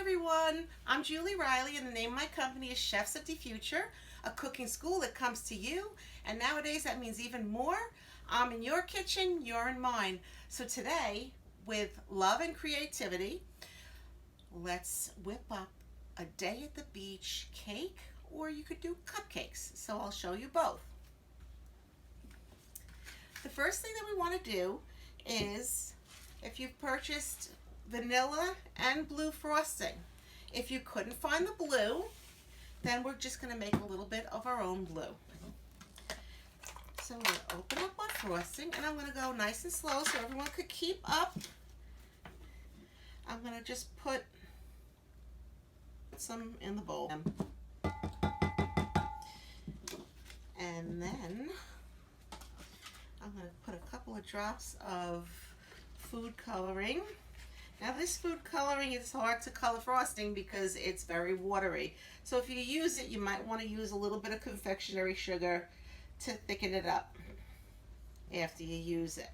everyone, I'm Julie Riley and the name of my company is Chefs of the Future, a cooking school that comes to you, and nowadays that means even more. I'm in your kitchen, you're in mine. So today, with love and creativity, let's whip up a day at the beach cake, or you could do cupcakes. So I'll show you both. The first thing that we want to do is, if you've purchased vanilla and blue frosting, if you couldn't find the blue, then we're just going to make a little bit of our own blue. So we're going to open up our frosting, and I'm going to go nice and slow so everyone could keep up. I'm going to just put some in the bowl. And then I'm going to put a couple of drops of food coloring. Now this food coloring is hard to color frosting because it's very watery. So if you use it, you might want to use a little bit of confectionery sugar to thicken it up after you use it.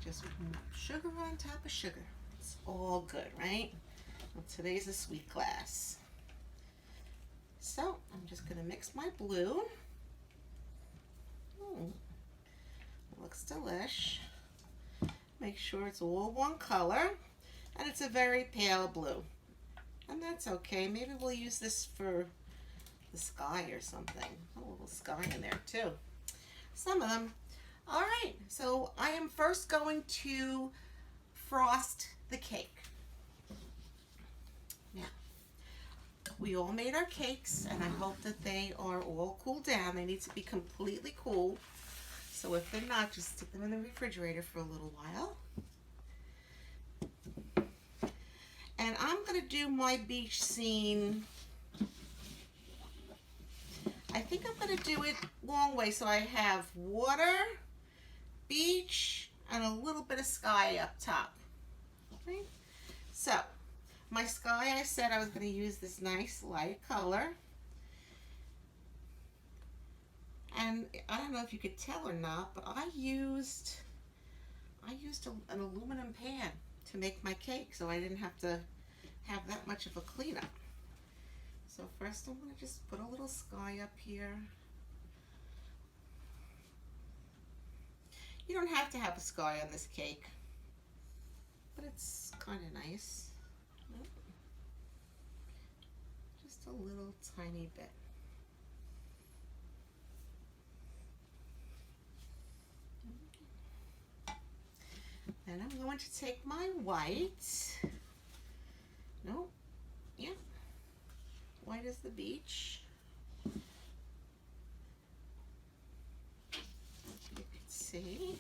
Just sugar on top of sugar. It's all good, right? Well, today's a sweet class. So I'm just going to mix my blue. Looks delish. Make sure it's all one color, and it's a very pale blue, and that's okay. Maybe we'll use this for the sky or something. A little sky in there too, some of them. All right, so I am first going to frost the cake. Now, we all made our cakes, and I hope that they are all cooled down. They need to be completely cool. So if they're not, just stick them in the refrigerator for a little while. And I'm going to do my beach scene. I think I'm going to do it long way. So I have water, beach, and a little bit of sky up top. Okay. So my sky, I said I was going to use this nice light color. And I don't know if you could tell or not, but I used an aluminum pan to make my cake, so I didn't have to have that much of a cleanup. So first I'm going to just put a little sky up here. You don't have to have a sky on this cake, but it's kind of nice. Just a little tiny bit. And I'm going to take my white. Nope. Yeah. White as the beach. You can see.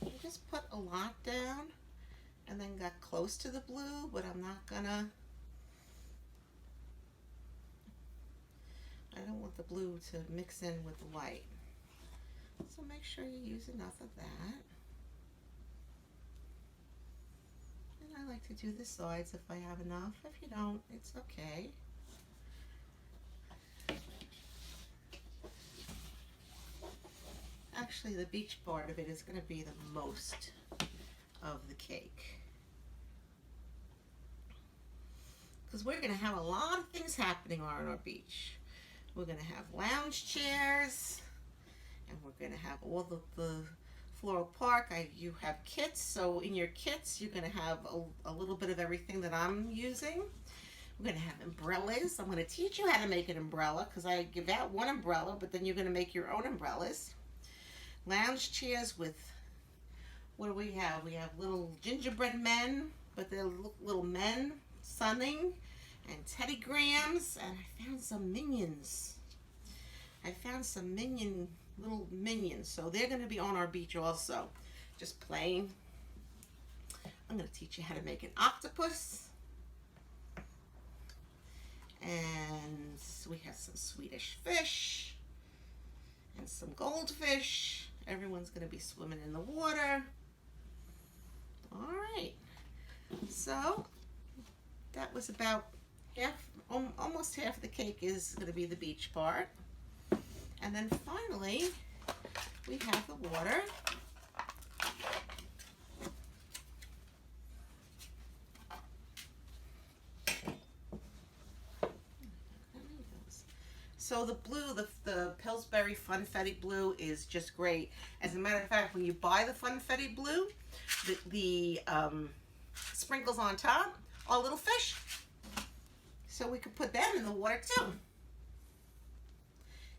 I just put a lot down and then got close to the blue, but I'm not gonna. I don't want the blue to mix in with the white. So make sure you use enough of that. I like to do the sides if I have enough. If you don't, it's okay. Actually, the beach part of it is going to be the most of the cake, because we're going to have a lot of things happening on our beach. We're going to have lounge chairs, and we're going to have all the floral park. You have kits, so in your kits you're going to have a little bit of everything that I'm using. We're going to have umbrellas. I'm going to teach you how to make an umbrella, because I give out one umbrella, but then you're going to make your own umbrellas. Lounge chairs with, what do we have? We have little gingerbread men, but they're little men sunning, and Teddy Grahams, and I found some minions. Little minions, so they're going to be on our beach also, just playing. I'm going to teach you how to make an octopus, and we have some Swedish fish and some goldfish. Everyone's going to be swimming in the water. All right, so that was about almost half of the cake is going to be the beach part. And then finally, we have the water. So the blue, the Pillsbury Funfetti blue is just great. As a matter of fact, when you buy the Funfetti blue, the sprinkles on top are little fish. So we could put them in the water too.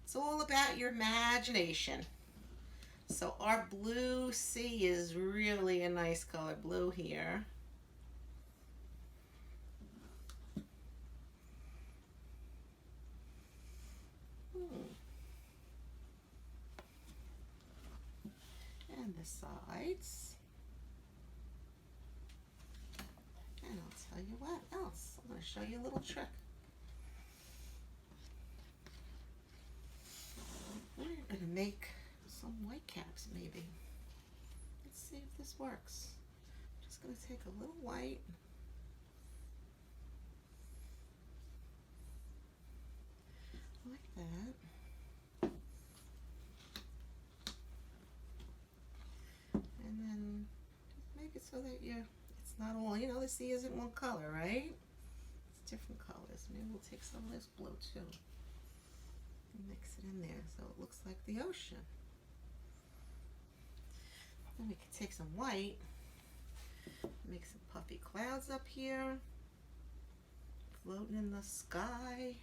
It's all about your imagination. So our blue sea is really a nice color blue here. And the sides. And I'll tell you what else. I'm going to show you a little trick. We're going to make some white caps maybe. Let's see if this works. I'm just going to take a little white. Like that. And then just make it so that it's not all, the sea isn't one color, right? It's different colors. Maybe we'll take some of this blue too. And mix it in there so it looks like the ocean. Then we can take some white, make some puffy clouds up here, floating in the sky.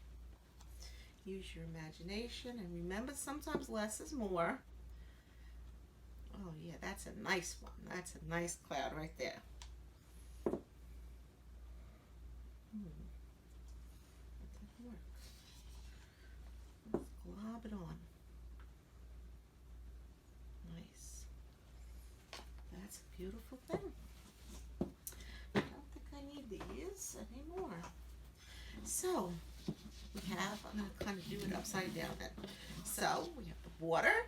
Use your imagination, and remember, sometimes less is more. Oh yeah, that's a nice one. That's a nice cloud right there. That didn't work. Let's glob it on. Nice. That's a beautiful thing. I don't think I need these anymore. So I'm going to kind of do it upside down then. So we have the water,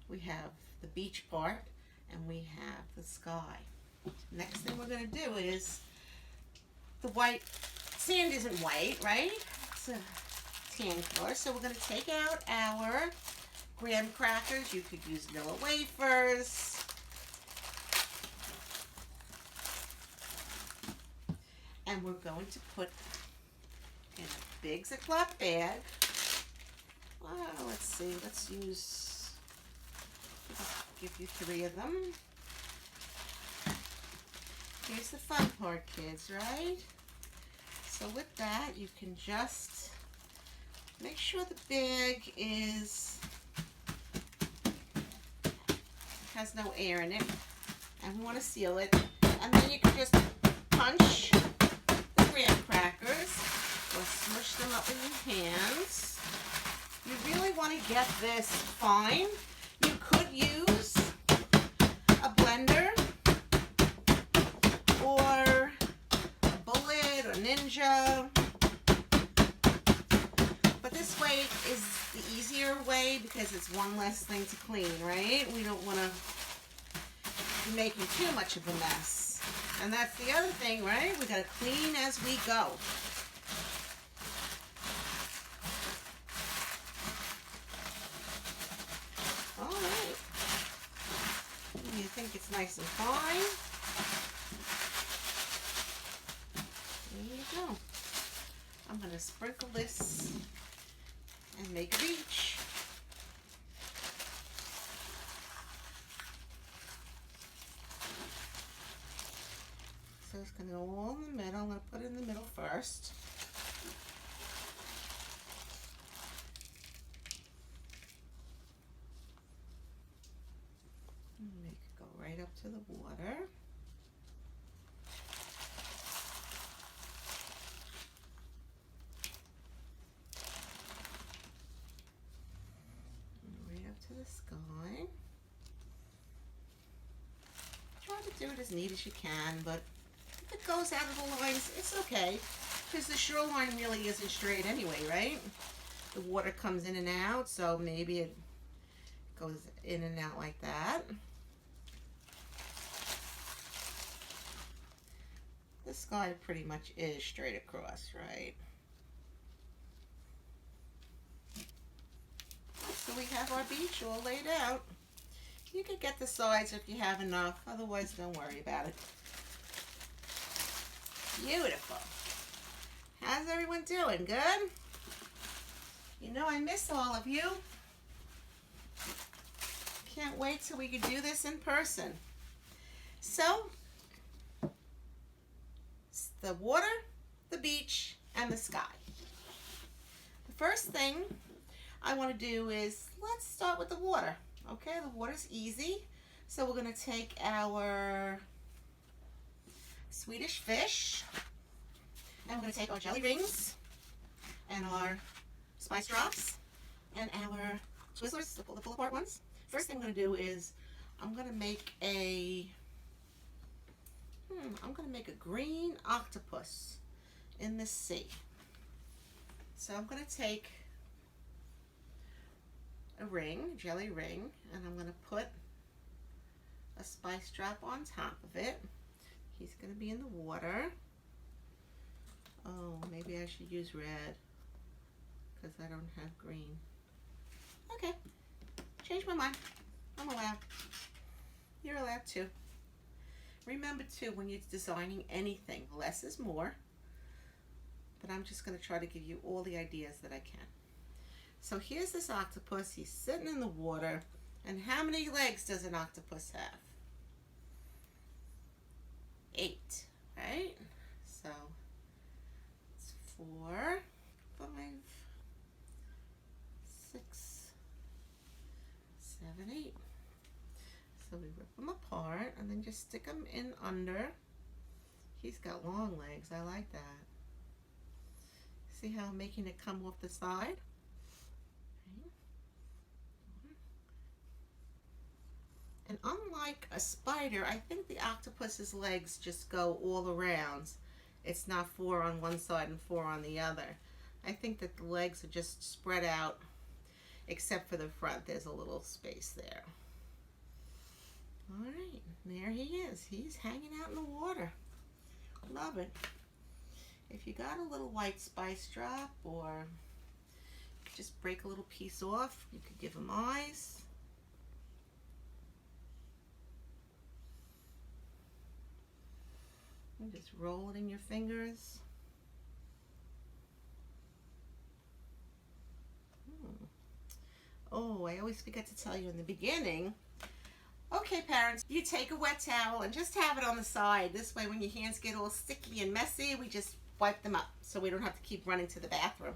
we have the beach part, and we have the sky. Next thing we're going to do is the white. Sand isn't white, right? It's a tan color. So we're going to take out our graham crackers. You could use vanilla wafers. And we're going to put in a big Ziploc bag. Let's see, give you 3 of them. Here's the fun part, kids, right? So with that, you can just make sure the bag has no air in it, and we want to seal it. And then you can just punch the graham crackers or smush them up in your hands. You really want to get this fine. You could use a blender or a bullet or Ninja, but this way is the easier way because it's one less thing to clean, right? We don't want to be making too much of a mess. And that's the other thing, right? We got to clean as we go. Alright. You think it's nice and fine? There you go. I'm going to sprinkle this and make a beach. So it's going to go all in the middle. I'm going to put it in the middle first. Make it go right up to the water. Right up to the sky. Try to do it as neat as you can, but if it goes out of the lines, it's okay, because the shoreline really isn't straight anyway, right? The water comes in and out, so maybe it goes in and out like that. The sky pretty much is straight across, right? So we have our beach all laid out. You could get the sides if you have enough, otherwise don't worry about it. Beautiful. How's everyone doing? Good? You know I miss all of you. Can't wait till we can do this in person. So, the water, the beach, and the sky. The first thing I want to do is, let's start with the water. Okay, the water's easy. So we're going to take our Swedish fish, and we're going to take our jelly rings, and our spice drops, and our Twizzlers, the pull apart ones. First thing I'm going to do is, I'm going to make a green octopus in the sea. So I'm going to take a ring, jelly ring, and I'm going to put a spice drop on top of it. He's going to be in the water. Oh, maybe I should use red because I don't have green. Okay, change my mind. I'm allowed. You're allowed to. Remember too, when you're designing anything, less is more. But I'm just going to try to give you all the ideas that I can. So here's this octopus. He's sitting in the water. And how many legs does an octopus have? 8, right? So it's 4, 5, 6, 7, 8. So we rip them apart and then just stick them in under. He's got long legs. I like that. See how I'm making it come off the side? And unlike a spider, I think the octopus's legs just go all around. It's not 4 on one side and 4 on the other. I think that the legs are just spread out, except for the front. There's a little space there. All right, there he is. He's hanging out in the water. Love it. If you got a little white spice drop, or just break a little piece off, you could give him eyes. And just roll it in your fingers. Oh, I always forget to tell you in the beginning. Okay, parents, you take a wet towel and just have it on the side. This way, when your hands get all sticky and messy, we just wipe them up so we don't have to keep running to the bathroom.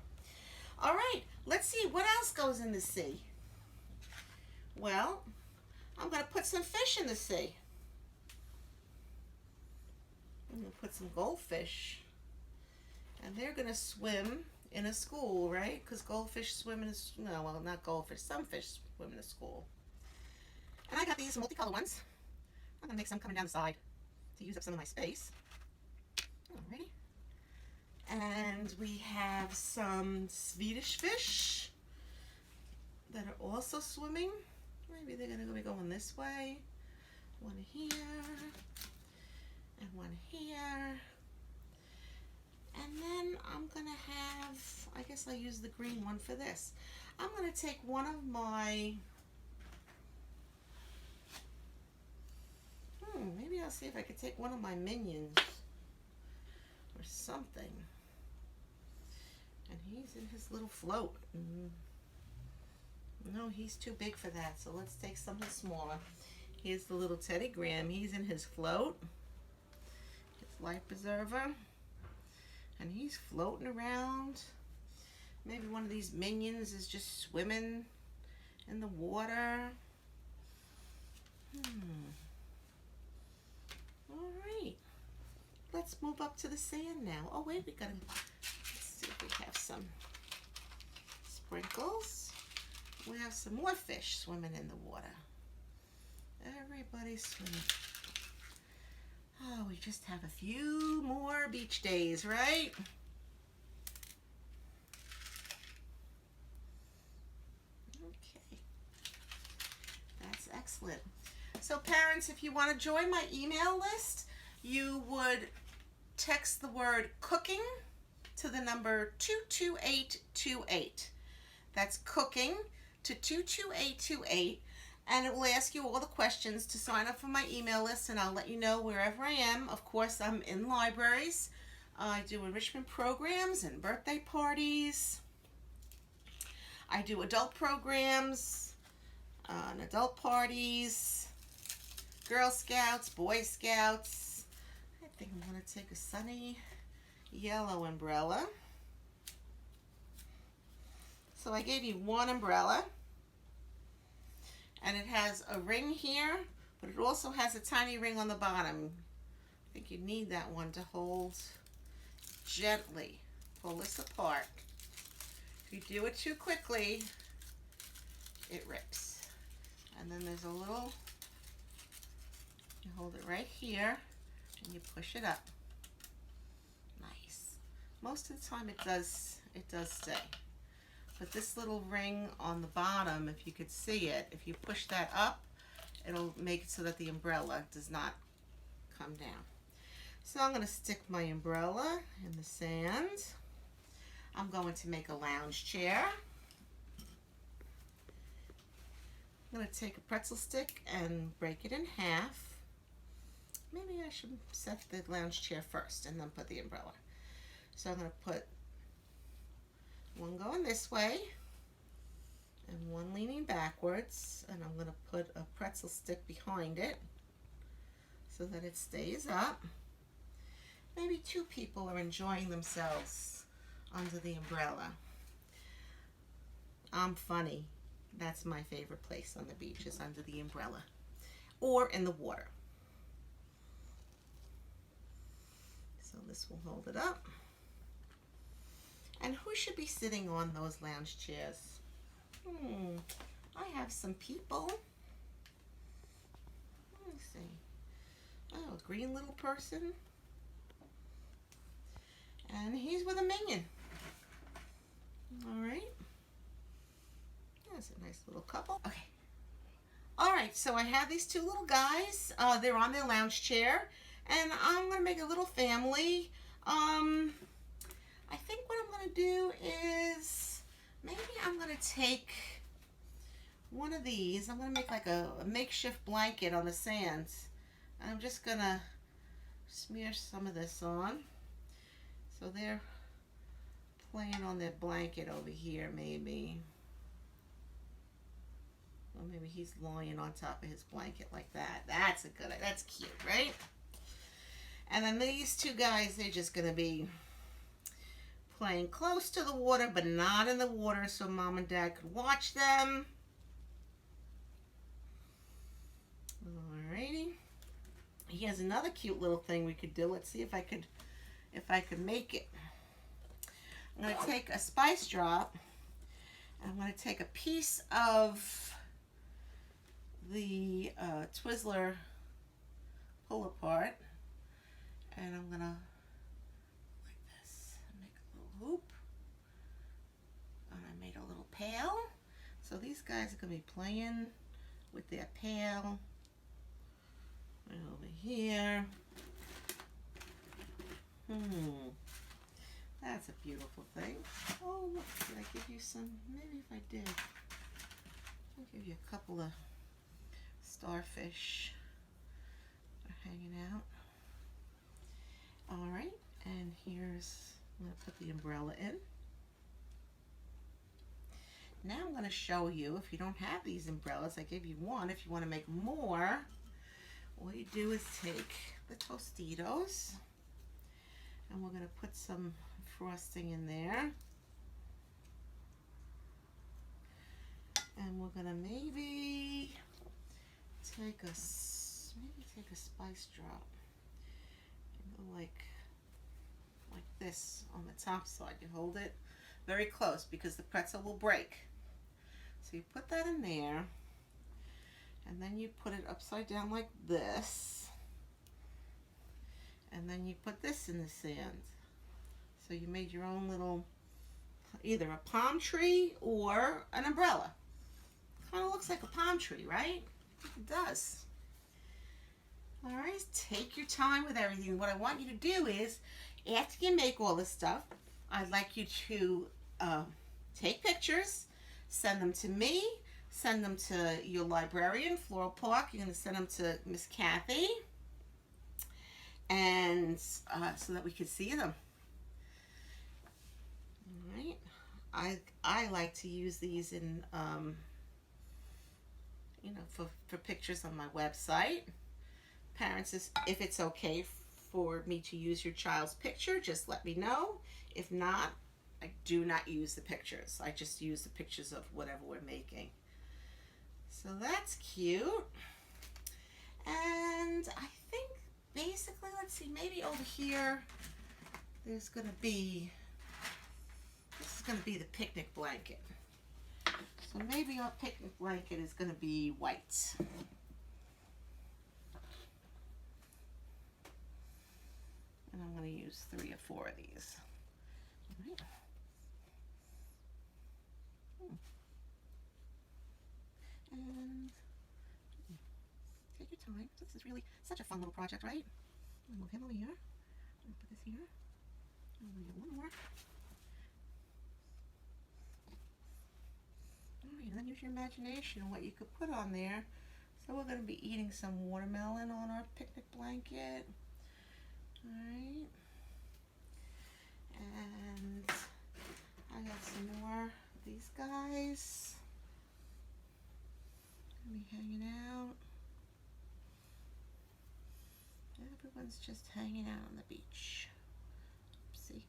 All right, let's see what else goes in the sea. Well, I'm going to put some fish in the sea. I'm going to put some goldfish. And they're going to swim in a school, right? Because goldfish swim in a, no, well, not goldfish, some fish swim in a school. And I got these multicolored ones. I'm going to make some coming down the side to use up some of my space. Alrighty. And we have some Swedish fish that are also swimming. Maybe they're going to be going this way. One here. And one here. And then I'm going to have, I guess I'll use the green one for this. I'm going to take one of my, maybe I'll see if I could take one of my minions or something. And he's in his little float. No, he's too big for that, so let's take something smaller. Here's the little Teddy Graham. He's in his float, his life preserver. And he's floating around. Maybe one of these minions is just swimming in the water. All right. Let's move up to the sand now. Oh, wait, let's see if we have some sprinkles. We have some more fish swimming in the water. Everybody's swimming. Oh, we just have a few more beach days, right? Okay. That's excellent. So parents, if you want to join my email list, you would text the word cooking to the number 22828. That's cooking to 22828. And it will ask you all the questions to sign up for my email list, and I'll let you know wherever I am. Of course, I'm in libraries. I do enrichment programs and birthday parties. I do adult programs, and adult parties, Girl Scouts, Boy Scouts. I think I'm going to take a sunny yellow umbrella. So I gave you one umbrella, and it has a ring here, but it also has a tiny ring on the bottom. I think you need that one to hold gently. Pull this apart. If you do it too quickly, it rips. And then there's a little, you hold it right here and you push it up. Nice. Most of the time it does stay. But this little ring on the bottom, if you could see it, if you push that up, it'll make it so that the umbrella does not come down. So I'm going to stick my umbrella in the sand. I'm going to make a lounge chair. I'm going to take a pretzel stick and break it in half. Maybe I should set the lounge chair first and then put the umbrella. So I'm going to put one going this way and one leaning backwards, and I'm going to put a pretzel stick behind it so that it stays up. Maybe two people are enjoying themselves under the umbrella. I'm funny. That's my favorite place on the beach, is under the umbrella or in the water. So this will hold it up. And who should be sitting on those lounge chairs? I have some people. Let me see. Oh, a green little person. And he's with a minion. All right. That's a nice little couple. Okay. All right, so I have these two little guys. They're on their lounge chair. And I'm going to make a little family. I think what I'm going to do is maybe I'm going to take one of these. I'm going to make like a makeshift blanket on the sand. I'm just going to smear some of this on. So they're playing on their blanket over here, maybe. Or maybe he's lying on top of his blanket like that. That's cute, right? And then these two guys, they're just going to be playing close to the water, but not in the water, so mom and dad could watch them. Alrighty. Here's another cute little thing we could do. Let's see if I could make it. I'm going to take a spice drop, and I'm going to take a piece of the Twizzler pull apart, and I'm going to hoop, and I made a little pail. So these guys are going to be playing with their pail right over here. That's a beautiful thing. Oh, look, did I give you some? Maybe if I did, I'll give you a couple of starfish hanging out. All right, and here's, I'm going to put the umbrella in. Now I'm going to show you, if you don't have these umbrellas, I gave you one. If you want to make more, all you do is take the Tostitos, and we're going to put some frosting in there. And we're going to maybe take a spice drop. And go like this on the top side. You hold it very close because the pretzel will break. So you put that in there, and then you put it upside down like this, and then you put this in the sand. So you made your own little, either a palm tree or an umbrella. Kind of looks like a palm tree, right? It does. All right, take your time with everything. What I want you to do is, after you make all this stuff, I'd like you to take pictures, send them to me, send them to your librarian, Floral Park. You're going to send them to Miss Kathy, and so that we can see them. All right, I like to use these in for pictures on my website. Parents, if it's okay for me to use your child's picture, just let me know. If not, I do not use the pictures. I just use the pictures of whatever we're making. So that's cute. And I think basically, let's see, maybe over here there's going to be, this is going to be the picnic blanket. So maybe our picnic blanket is going to be white. And I'm going to use 3 or 4 of these. All right. And take your time. This is really such a fun little project, right? I'm going to move him over here. I'm going to put this here. I'm going to get one more. Alright, and then use your imagination on what you could put on there. So we're going to be eating some watermelon on our picnic blanket. Alright. And I got some more of these guys. Gonna be hanging out. Everyone's just hanging out on the beach. Oopsie.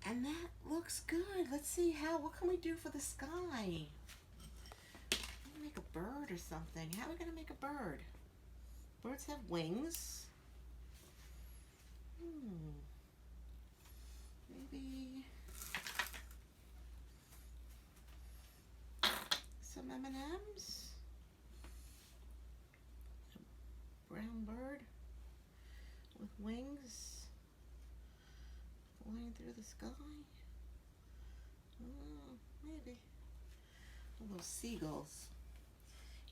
And that looks good. Let's see what can we do for the sky? Make a bird or something. How are we gonna make a bird? Birds have wings. Maybe some M&Ms. A brown bird with wings flying through the sky. Maybe. Oh, those seagulls.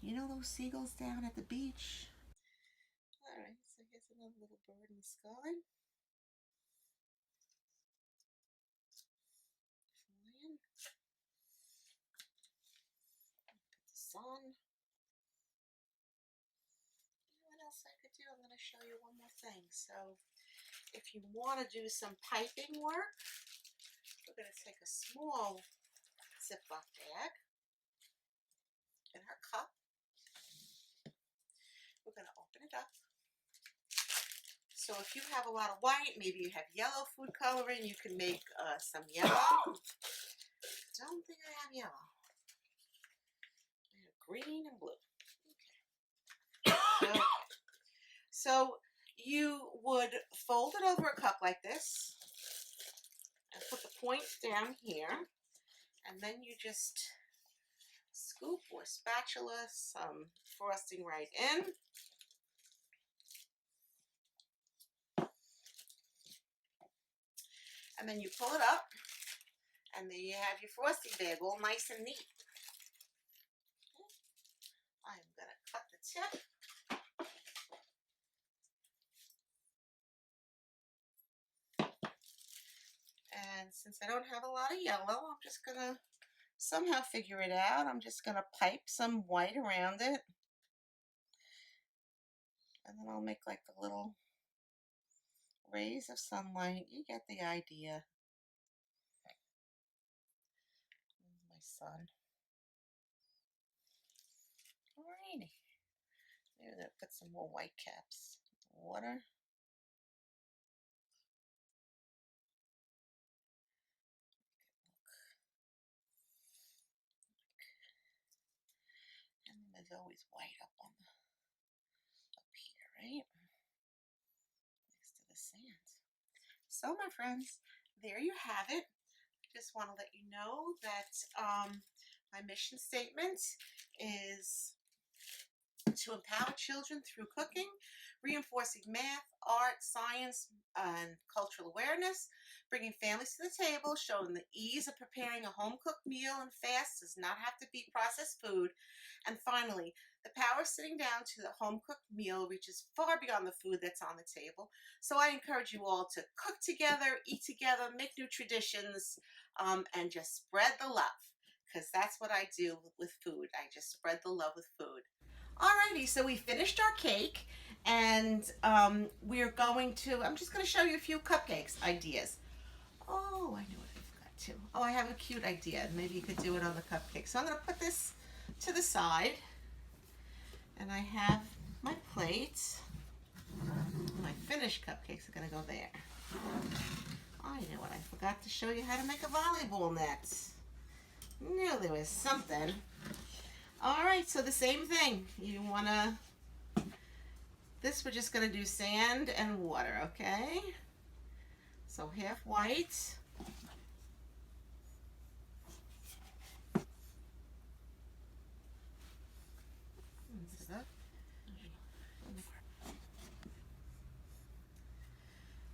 You know those seagulls down at the beach? Alright, so here's another little bird in the sky. Flying. Put this on. What else I could do? I'm going to show you one more thing. So if you want to do some piping work, we're going to take a small Ziploc bag and our cup. We're going to open it up. So if you have a lot of white, maybe you have yellow food coloring, you can make some yellow. Don't think I have yellow. I have green and blue. Okay. So you would fold it over a cup like this and put the point down here, and then you just scoop or spatula some frosting right in. And then you pull it up, and then you have your frosting bag all nice and neat. I'm going to cut the tip. And since I don't have a lot of yellow, I'm just going to somehow figure it out. I'm just going to pipe some white around it. And then I'll make like the little rays of sunlight. You get the idea. My son. Alrighty. Maybe I'll put some more white caps. Water. And there's always white up here, right? Next to the sand. So my friends, there you have it. Just want to let you know that my mission statement is to empower children through cooking, reinforcing math, art, science, and cultural awareness, bringing families to the table, showing the ease of preparing a home-cooked meal and fast does not have to be processed food, and finally, the power of sitting down to the home-cooked meal reaches far beyond the food that's on the table. So I encourage you all to cook together, eat together, make new traditions, and just spread the love, because that's what I do with food. I just spread the love with food. Alrighty, so we finished our cake, And we're going to, I'm just going to show you a few cupcakes ideas. Oh, I know what I forgot too. Oh, I have a cute idea. Maybe you could do it on the cupcake. So I'm going to put this to the side. And I have my plate. My finished cupcakes are going to go there. I know what I forgot to show you how to make a volleyball net. Knew there was something. All right, so the same thing. You want to, this we're just going to do sand and water, okay? So half white.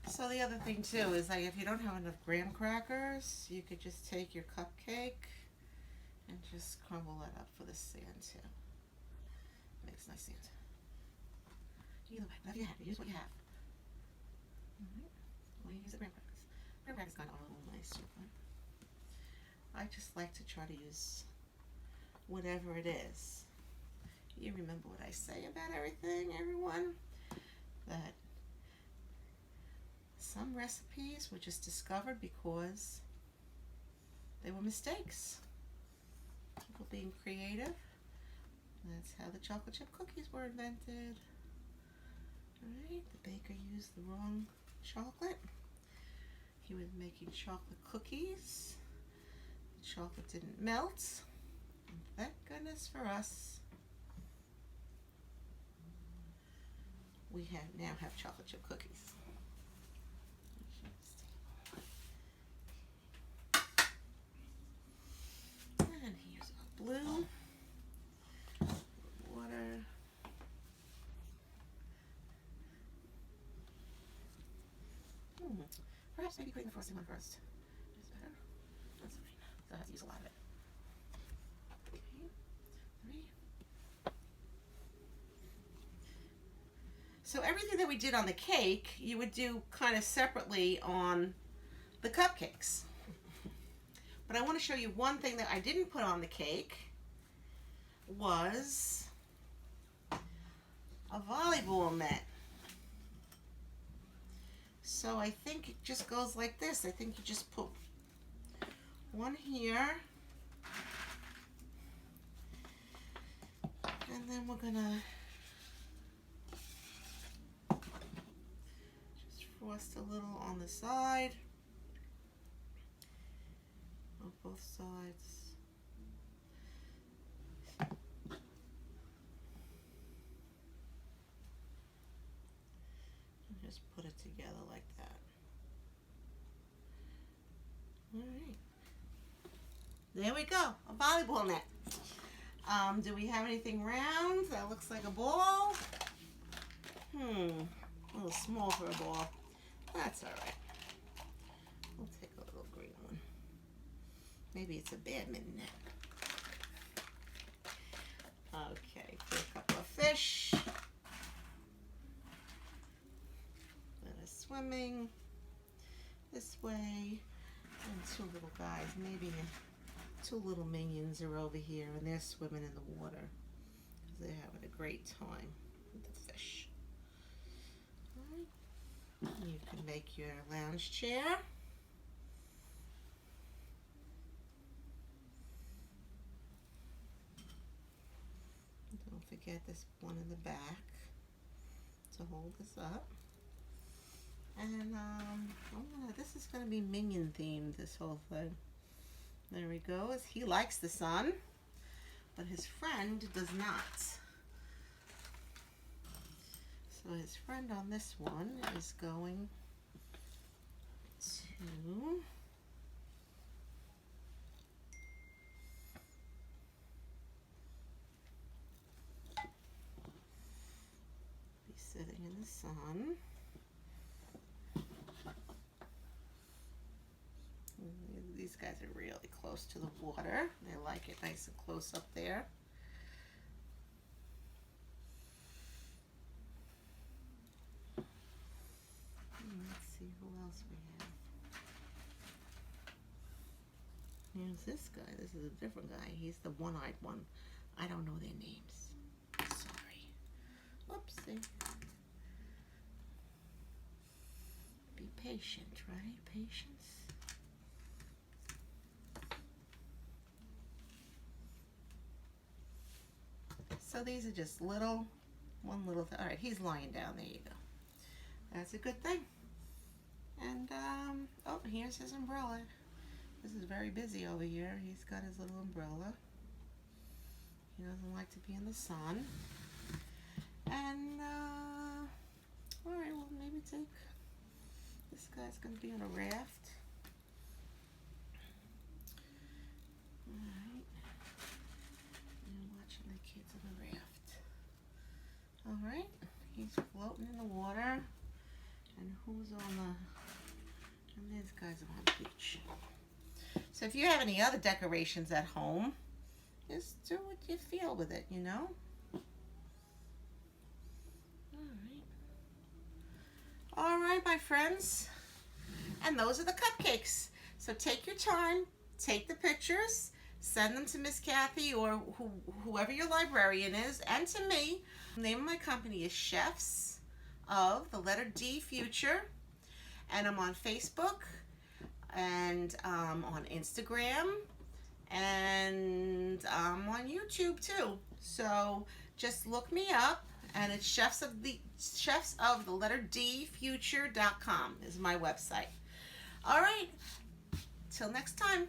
So the other thing too is, like, if you don't have enough graham crackers, you could just take your cupcake and just crumble it up for the sand too. Makes nice sand. Either way, whatever you have, use what you have. Alright, or you use the graham crackers. Graham crackers kind of are a little nicer, but I just like to try to use whatever it is. You remember what I say about everything, everyone? That some recipes were just discovered because they were mistakes. People being creative. That's how the chocolate chip cookies were invented. Alright, the baker used the wrong chocolate. He was making chocolate cookies. The chocolate didn't melt. And thank goodness for us, we now have chocolate chip cookies. And here's our blue. Water. Perhaps maybe putting the frosting on first is better. That's fine. So I have to use a lot of it. Okay. 3. So everything that we did on the cake, you would do kind of separately on the cupcakes. But I want to show you one thing that I didn't put on the cake was a volleyball mat. So I think it just goes like this. I think you just put one here. And then we're gonna just frost a little on the side. On both sides. And just put it together like that. Alright. There we go. A volleyball net. Do we have anything round that looks like a ball? A little small for a ball. That's alright. We'll take a little green one. Maybe it's a badminton net. Okay, put a couple of fish. That is swimming this way. And 2 little guys, maybe 2 little minions are over here, and they're swimming in the water because they're having a great time with the fish. All right. You can make your lounge chair. Don't forget this one in the back to hold this up. And this is going to be minion themed, this whole thing. There he goes. He likes the sun, but his friend does not. So his friend on this one is going to be sitting in the sun. These guys are really close to the water. They like it nice and close up there. Let's see who else we have. Here's this guy. This is a different guy. He's the one-eyed one. I don't know their names. Sorry. Oopsie. patient, right? Patience. So these are just little, one little, all right, he's lying down, there you go. That's a good thing. And, oh, here's his umbrella. This is very busy over here. He's got his little umbrella. He doesn't like to be in the sun. And, all right, well, maybe take, this guy's going to be on a raft. All right. And watching the kids on the raft. All right, he's floating in the water. And who's on the, and these guys are on the beach. So if you have any other decorations at home, just do what you feel with it, you know? All right, my friends. And those are the cupcakes. So take your time, take the pictures, send them to Miss Kathy or whoever your librarian is, and to me. The name of my company is Chefs of the letter D Future. And I'm on Facebook and on Instagram, and I'm on YouTube too. So just look me up, and it's chefs of the letter D Future.com is my website. All right, till next time.